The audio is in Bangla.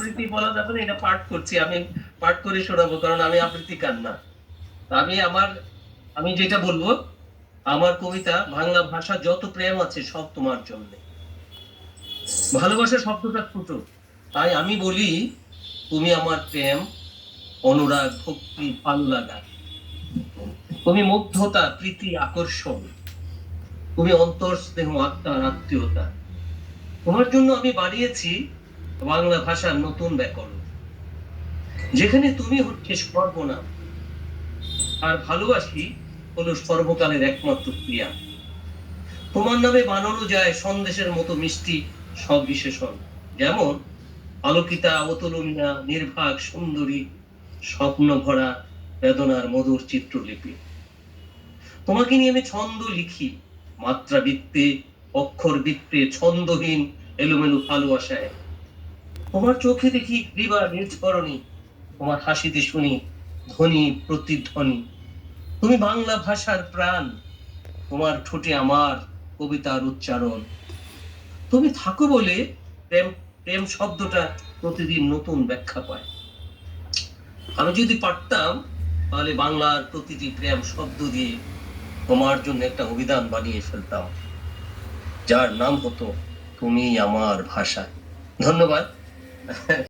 আবৃত্তি বলা যাবে না, এটা পাঠ করছি, আমি পাঠ করে শোনাবো, কারণ আমি আবৃত্তিকার না। আমি আমার আমি যেটা বলবো, আমার কবিতা বাংলা ভাষা যত প্রেম আছে সব তোমার জন্য। ভালোবাসা শব্দটা ছোট, তাই আমি বলি তুমি আমার প্রেম, অনুরাগ, ভক্তি, ভালো লাগা। তুমি মুগ্ধতা, প্রীতি, আকর্ষণ। তুমি অন্তর, স্নেহ, আত্মার আত্মীয়তা। তোমার জন্য আমি বানিয়েছি বাংলা ভাষার নতুন ব্যাকরণ, যেখানে তুমি হচ্ছে সর্বনাম আর ভালোবাসি হলো সর্বকালের একমাত্র ক্রিয়া। তোমার নামে বানানো যায় সন্দেশের মতো মিষ্টি সব বিশেষণ, যেমন আলোকিতা, অতুলনীয়া, নির্বাক, সুন্দরী, স্বপ্ন ভরা, বেদনার মধুর চিত্রলিপি। তোমাকে নিয়ে আমি ছন্দ লিখি, মাত্রা বৃত্তে, অক্ষর বৃত্তে, ছন্দহীন এলোমেলো ভালোবাসায়। তোমার চোখে দেখি গ্রীবা নির্ঝরণী, তোমার হাসিতে শুনি ধ্বনি প্রতিধ্বনি। তুমি বাংলা ভাষার প্রাণ, তোমার ঠোঁটে আমার কবিতার উচ্চারণ। তুমি থাকো বলে প্রেম প্রেম শব্দটা প্রতিদিন নতুন ব্যাখ্যা পায়। আমি যদি পারতাম, তাহলে বাংলার প্রতিটি প্রেম শব্দ দিয়ে তোমার জন্য একটা অভিধান বানিয়ে ফেলতাম, যার নাম হতো তুমি আমার ভাষা। ধন্যবাদ।